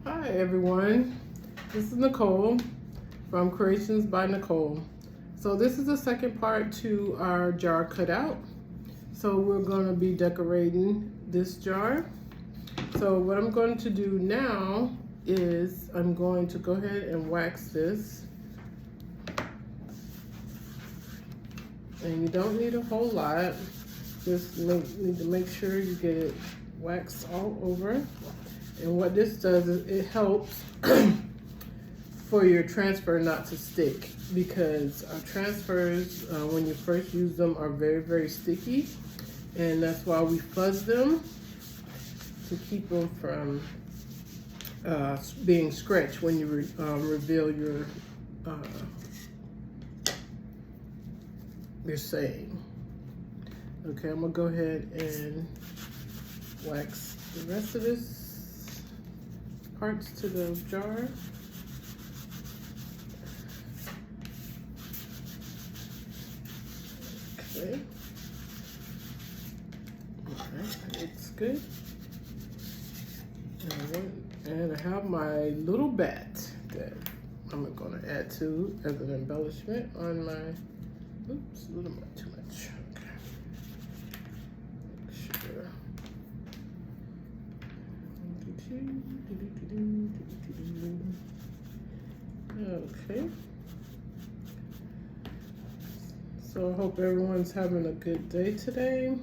Hi everyone, this is Nicole from Creations by Nicole. So this is the second part to our jar cutout. So we're going to be decorating this jar. So what I'm going to do now is I'm going to go ahead and wax this. And you don't need a whole lot, just need to make sure you get it waxed all over. And what this does is it helps for your transfer not to stick, because transfers, when you first use them, are very, very sticky. And that's why we fuzz them, to keep them from being scratched when you reveal your saying. Okay, I'm gonna go ahead and wax the rest of this parts to the jar. Okay. Okay, looks good. And I have my little bat that I'm gonna add to as an embellishment on my, oops, a little bit too much. Okay. Make sure. Okay. So I hope everyone's having a good day today.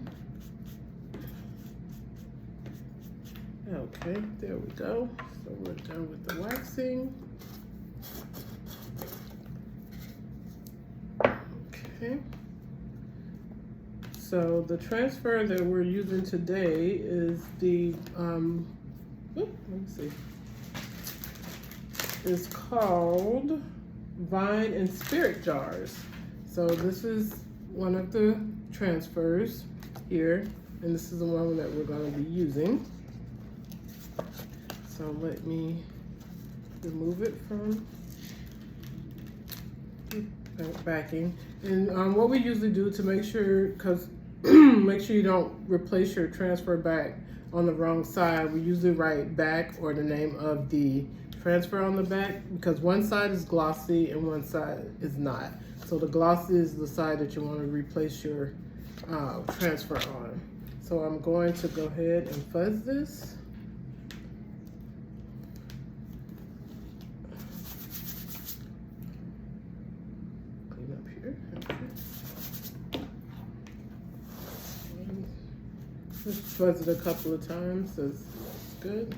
Okay, there we go. So we're done with the waxing. Okay. So the transfer that we're using today is the, let me see. It's called Vine and Spirit Jars. So this is one of the transfers here, and this is the one that we're going to be using. So let me remove it from the backing. And what we usually do to make sure, because make sure you don't replace your transfer back on the wrong side, we usually write back or the name of the transfer on the back, because one side is glossy and one side is not. So the glossy is the side that you want to replace your transfer on. So I'm going to go ahead and fuzz this. Clean up here. Okay. Just fuzz it a couple of times, so it's good.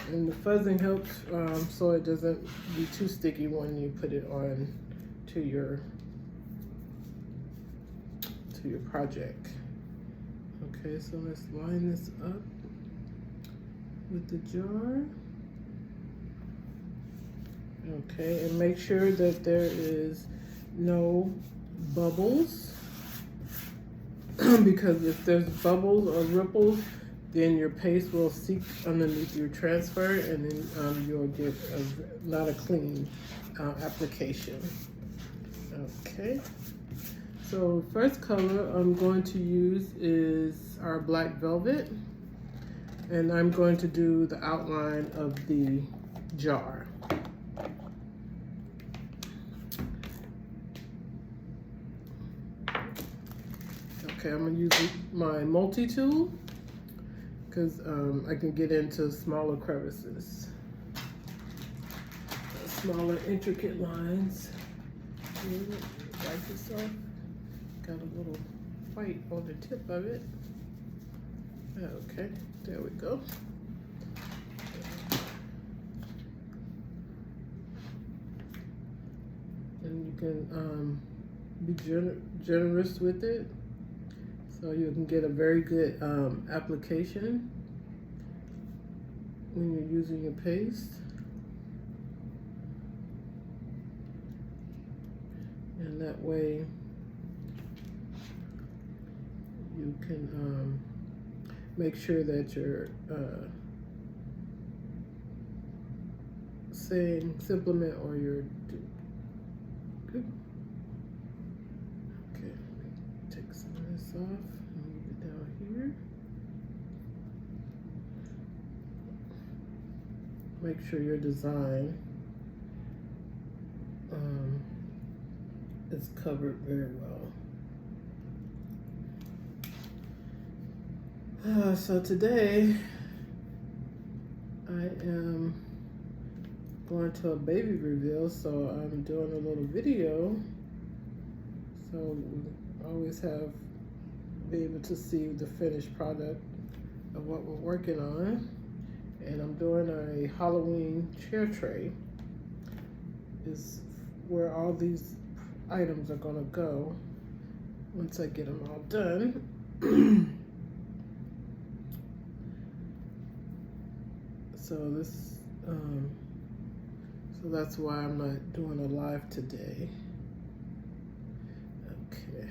And the fuzzing helps so it doesn't be too sticky when you put it on to your project. Okay, so let's line this up with the jar. Okay, and make sure that there is no bubbles, because if there's bubbles or ripples, then your paste will seep underneath your transfer, and then you'll get not a clean application. Okay, so first color I'm going to use is our black velvet, and I'm going to do the outline of the jar. Okay, I'm gonna use my multi-tool, because I can get into smaller crevices, smaller intricate lines. Wipe this off. Got a little white on the tip of it. Okay, there we go. And you can be generous with it, so you can get a very good application when you're using your paste. And that way you can make sure that you're saying supplement or your good. Okay, let me take some of this off and move it down here. make sure your design is covered very well. So today I am going to a baby reveal, so I'm doing a little video so we always be able to see the finished product of what we're working on. And I'm doing a Halloween chair tray, is where all these items are gonna go once I get them all done. So this, so that's why I'm not doing a live today. Okay.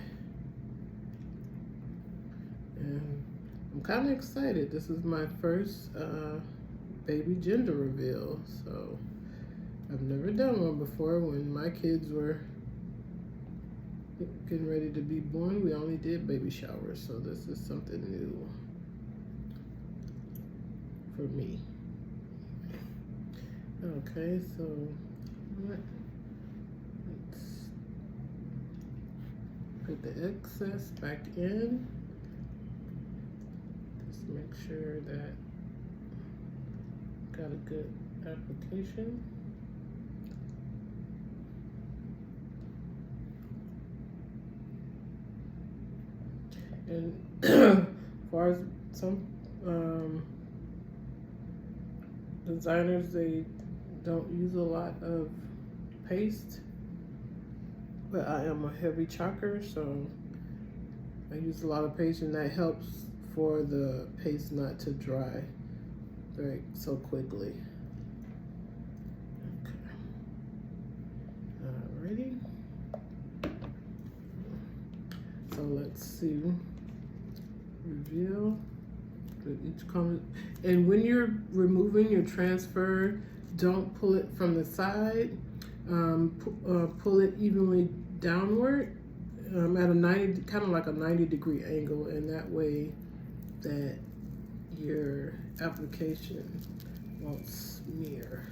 And I'm kind of excited. This is my first baby gender reveal. So I've never done one before. When my kids were getting ready to be born, we only did baby showers. So this is something new for me. Okay, so let's put the excess back in. Just make sure that got a good application. And as far as some designers, they don't use a lot of paste, but I am a heavy chalker, so I use a lot of paste, and that helps for the paste not to dry so quickly. Okay. Alrighty. So let's see. Reveal each comment. And when you're removing your transfer, don't pull it from the side. Pull it evenly downward at a 90, kind of like a 90-degree angle, and that way that your application won't smear.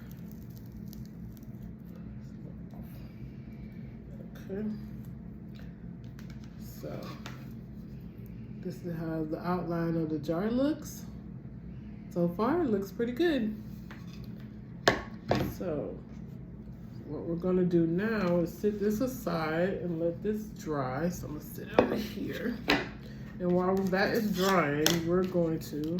Okay. So this is how the outline of the jar looks. So far, it looks pretty good. So what we're gonna do now is sit this aside and let this dry. So I'm gonna sit over here. And while that is drying, we're going to,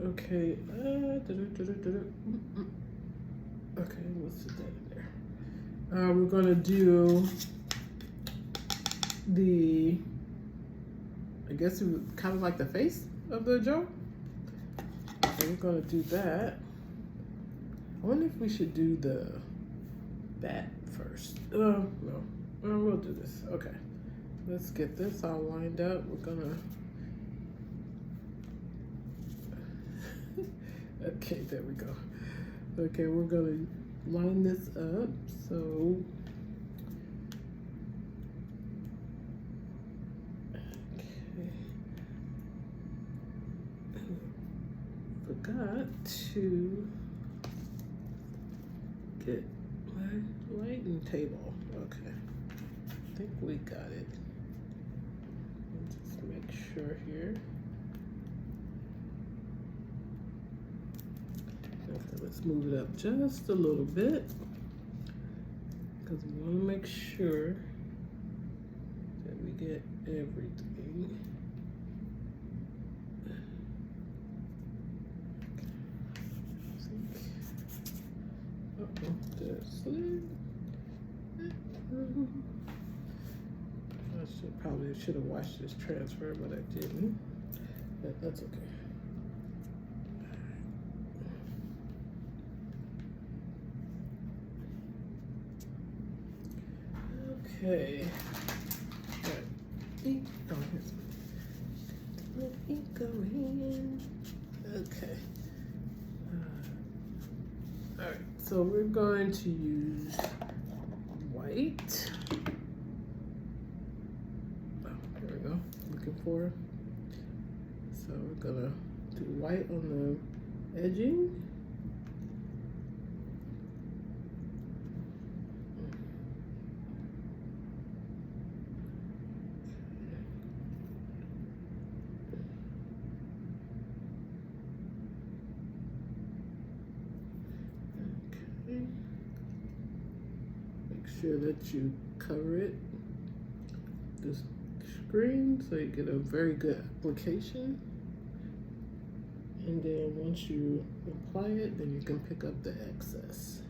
okay, okay, we'll sit that in there. We're gonna do I guess it was kind of like the face of the jar. So we're gonna do that. I wonder if we should do that first. No, we'll do this. Okay, let's get this all lined up. We're gonna, okay, there we go. Okay, we're gonna line this up. So, okay, forgot to get my lighting table. Okay, I think we got it. Let's just make sure here. Okay, let's move it up just a little bit because we want to make sure that we get everything. Probably should have watched this transfer, but I didn't. But that's okay. Okay. Let me go in. Okay. All right. So we're going to use white. Oh, there we go. Looking for So we're gonna do white on the edging. Okay. Make sure that you cover it, the screen, so you get a very good application. And then once you apply it, then you can pick up the excess.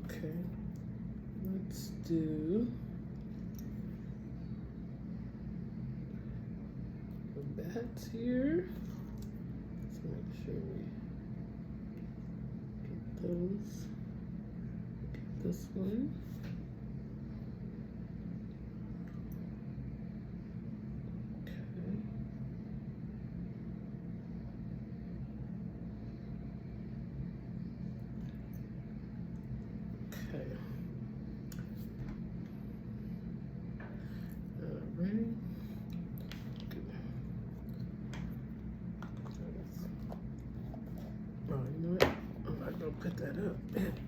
Okay, let's do the bats here. Let's make sure we get those. Get this one. Okay. Ready? Good. Oh, you know what? I'm not gonna put that up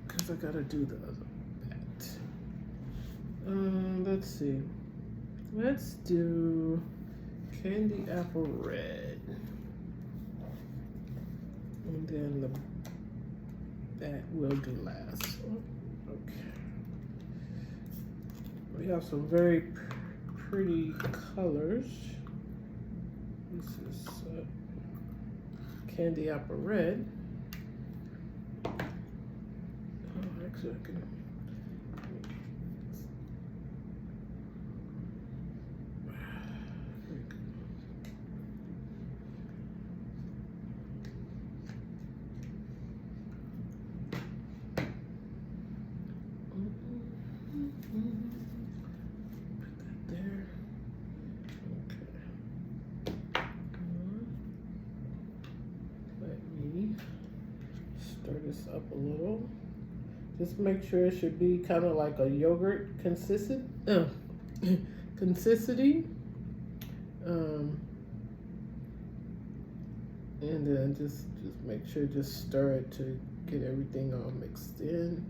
because I gotta do the other bat. Let's see. Let's do candy apple red, and then the bat will do last. Okay. We have some very pretty colors. This is candy apple red. Oh, actually, I can. Stir this up a little. Just make sure it should be kind of like a yogurt consistency. And then just make sure, just stir it to get everything all mixed in.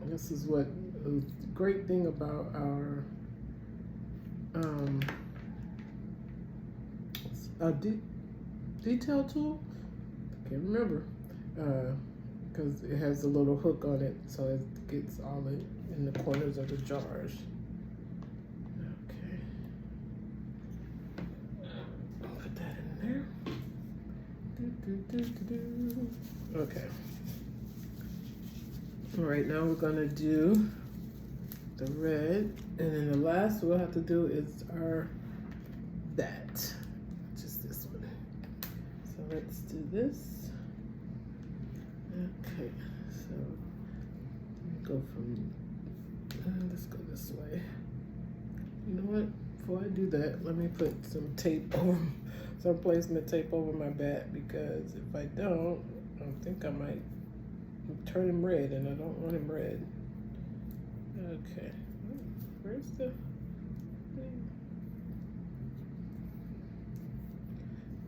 This is what the great thing about our detail tool. I can't remember, because it has a little hook on it, so it gets all in the corners of the jars. Okay, put that in there. Okay. All right, now we're gonna do the red, and then the last we'll have to do is our bat, just this one. So let's do this. Okay, so go from, let's go this way. You know what, before I do that, let me put some tape over, some placement tape over my bat, because if I don't, I think I might turn him red, and I don't want him red. Okay, where's the thing?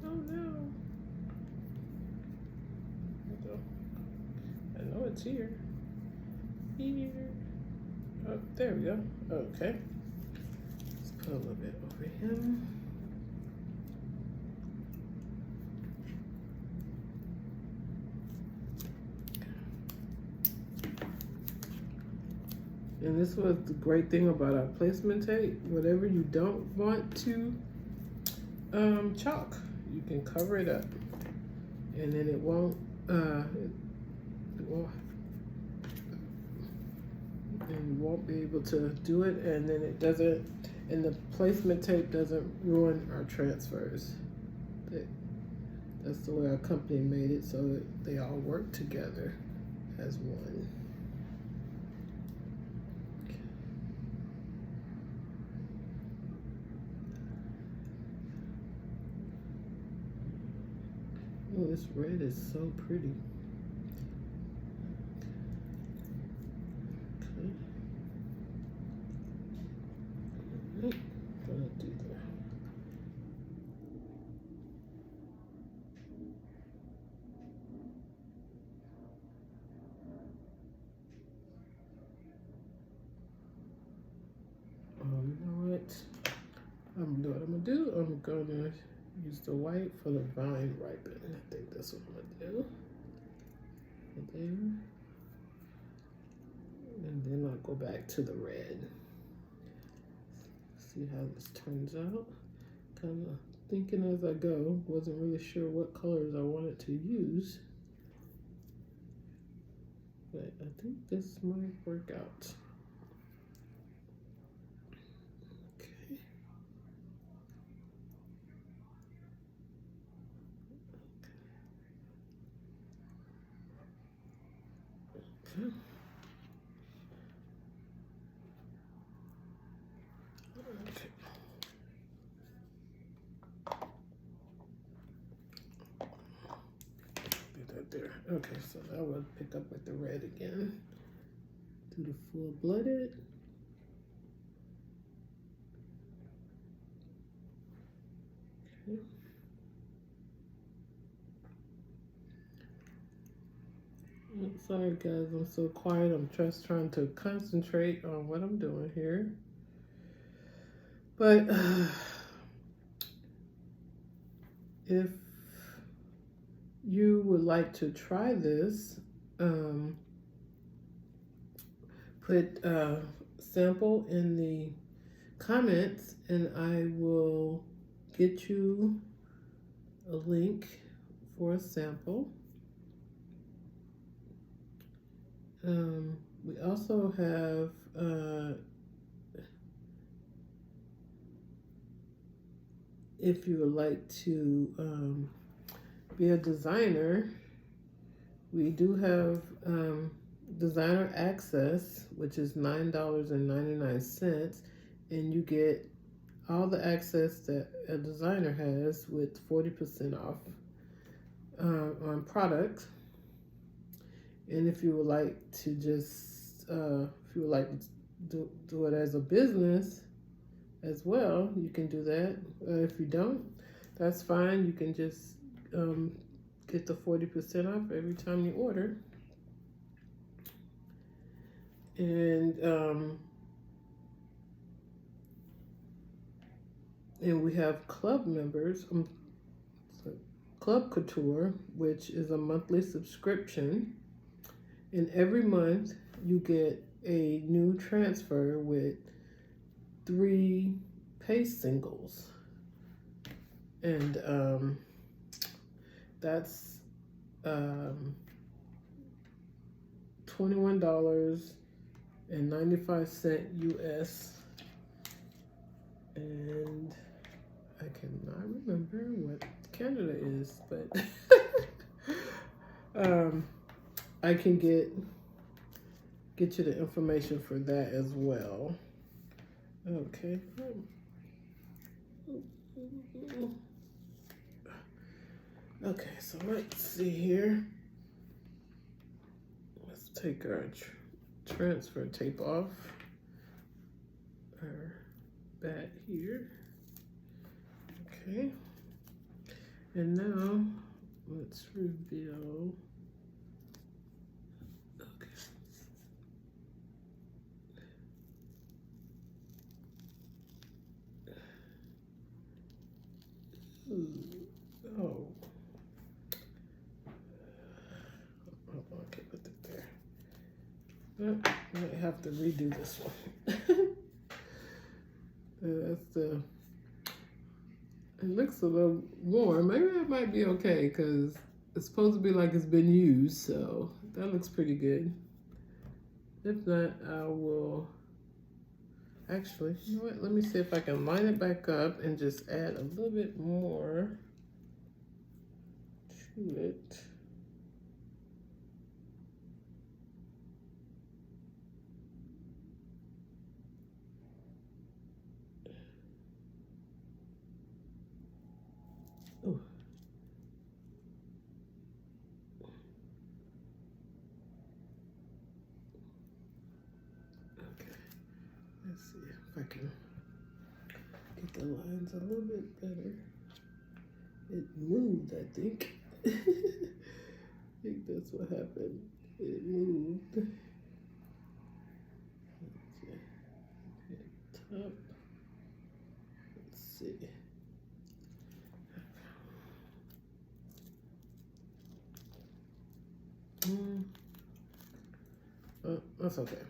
Oh no. I know it's here. Here. Oh, there we go. Okay. Let's put a little bit over him. And this was the great thing about our placement tape. Whatever you don't want to chalk, you can cover it up, and then it won't. And you won't be able to do it, and then it doesn't. And the placement tape doesn't ruin our transfers. The That's the way our company made it, so they all work together as one. Oh, this red is so pretty. Okay. Gonna do that. You know what? I'm gonna do. I'm gonna use the white for the vine ripen. I think that's what I'm gonna do. There. And then I'll go back to the red. See how this turns out. Kind of thinking as I go. Wasn't really sure what colors I wanted to use. But I think this might work out. Okay. Okay. There. Okay, so I will pick up with the red again. Do the full-blooded. Okay. Sorry guys, I'm so quiet. I'm just trying to concentrate on what I'm doing here. But if you would like to try this, put a sample in the comments and I will get you a link for a sample. We also have if you would like to be a designer, we do have designer access, which is $9.99, and you get all the access that a designer has with 40% off on products. And if you would like to just, if you would like to do it as a business as well, you can do that. If you don't, that's fine. You can just get the 40% off every time you order. And we have club members, Club Couture, which is a monthly subscription. And every month you get a new transfer with 3 paste singles. And that's $21.95 US. And I cannot remember what Canada is, but I can get you the information for that as well. Okay. Okay, so let's see here. Let's take our transfer tape off our bat here. Okay. And now let's reveal. Oh. Okay, put it there. I might have to redo this one. That's the. It looks a little warm. Maybe that might be okay because it's supposed to be like it's been used, so that looks pretty good. If not, I will. Actually, you know what? Let me see if I can line it back up and just add a little bit more. to it. Ooh. Okay, let's see if I can get the lines a little bit better. It moved, I think. I think that's what happened. It moved. Let's see. Top. Let's see. Oh, that's okay.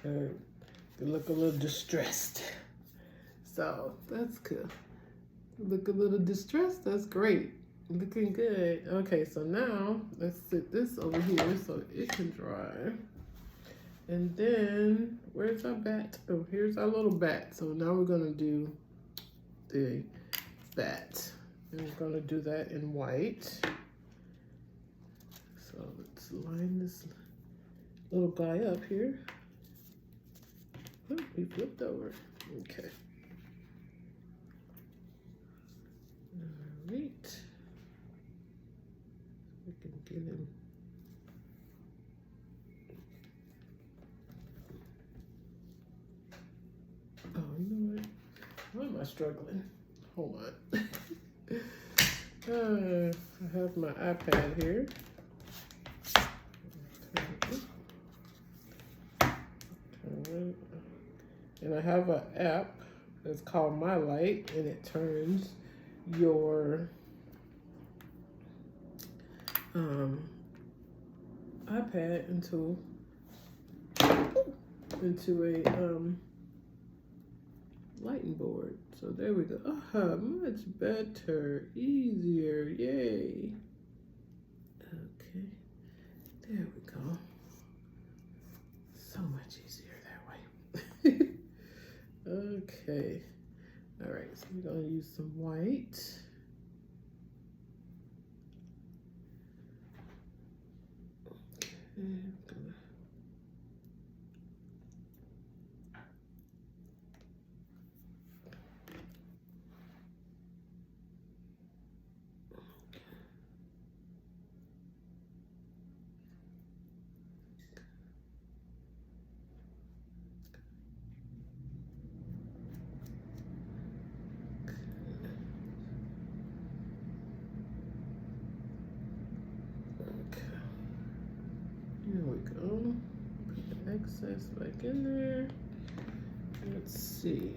They look a little distressed. So that's good. Look a little distressed, that's great. Looking good. Okay, so now let's sit this over here so it can dry. And then, where's our bat? Oh, here's our little bat. So now we're gonna do the bat. And we're gonna do that in white. So let's line this little guy up here. Oh, he flipped over. Okay. All right. We can get him. Oh, you know what? Why am I struggling? Hold on. I have my iPad here. And I have an app that's called My Light, and it turns your iPad into a lighting board. So there we go. Much better, easier, yay. Okay, there we go. So much easier that way. Okay, all right, so we're gonna use some white. Okay, I'm gonna Here we go. Put the excess back in there. Let's see.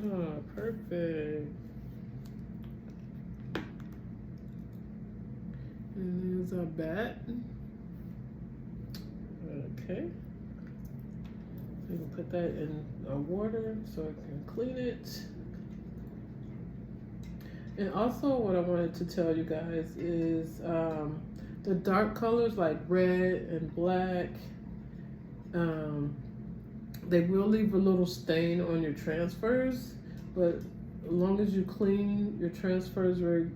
Oh, perfect. And there's our bat. Okay. We can put that in our water so I can clean it. And also what I wanted to tell you guys is the dark colors like red and black, they will leave a little stain on your transfers, but as long as you clean your transfers very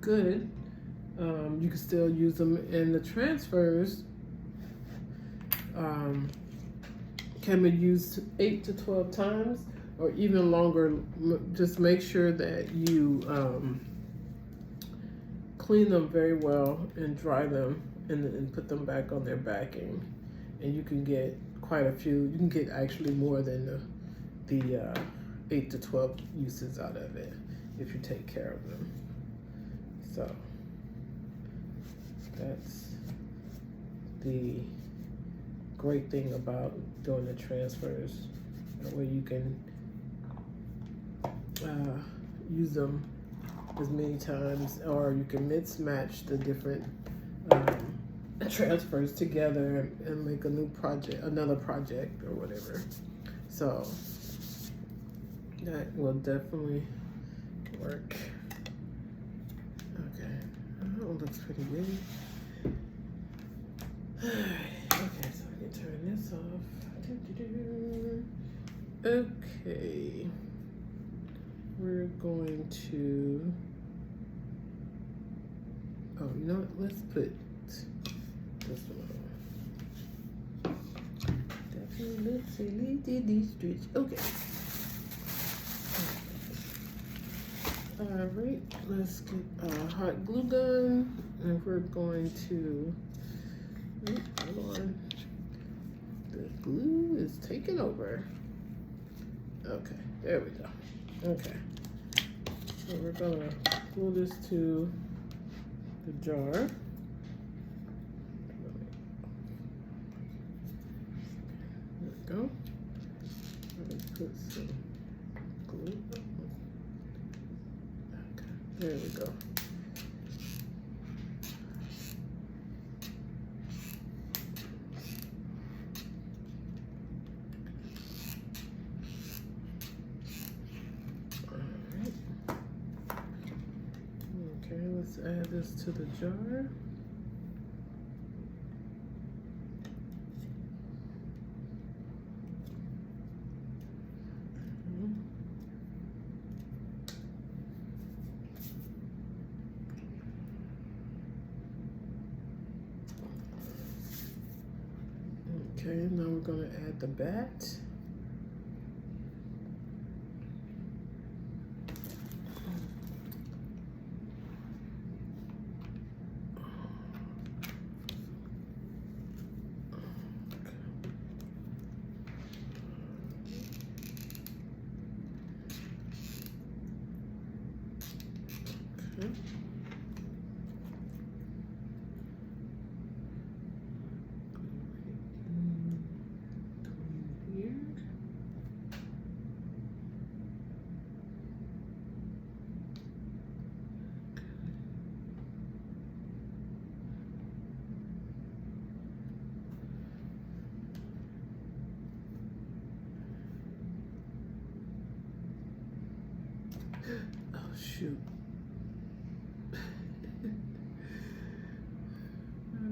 good, you can still use them. And the transfers can be used 8 to 12 times or even longer. Just make sure that you clean them very well and dry them and put them back on their backing. And you can get quite a few. You can get actually more than the 8 to 12 uses out of it if you take care of them. So that's the great thing about doing the transfers. That way you can use them as many times, or you can mix-match the different transfers together and make a new project, another project or whatever. So that will definitely work. Okay, that one looks pretty good. Okay, so me turn this off. Okay. We're going to, oh, you know what? Let's put this one on. Definitely stretch. Okay. All right, let's get a hot glue gun, and we're going to, hold on. The glue is taking over. Okay, there we go. Okay, so we're gonna glue this to the jar. There we go. Let me put some glue. Okay, there we go. Let's add this to the jar. Okay, now we're going to add the bat. Okay. Oh shoot.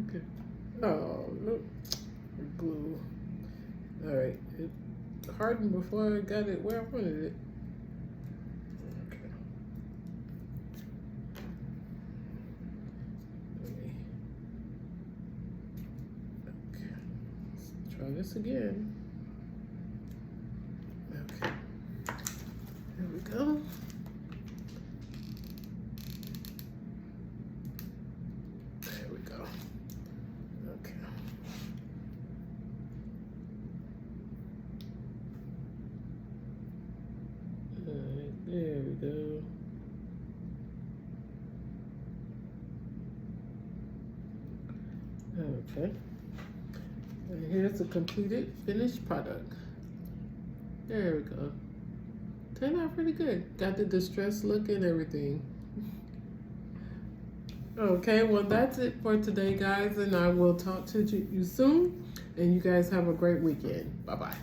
Okay. Oh no. Glue. Alright. It hardened before I got it where I wanted it. Okay. Okay. Let's try this again. Okay. There we go. There we go. Okay. All right, there we go. Okay. And here's the completed finished product. There we go. Turned out pretty good. Got the distressed look and everything. Okay, well that's it for today, guys, and I will talk to you soon. And you guys have a great weekend. Bye-bye.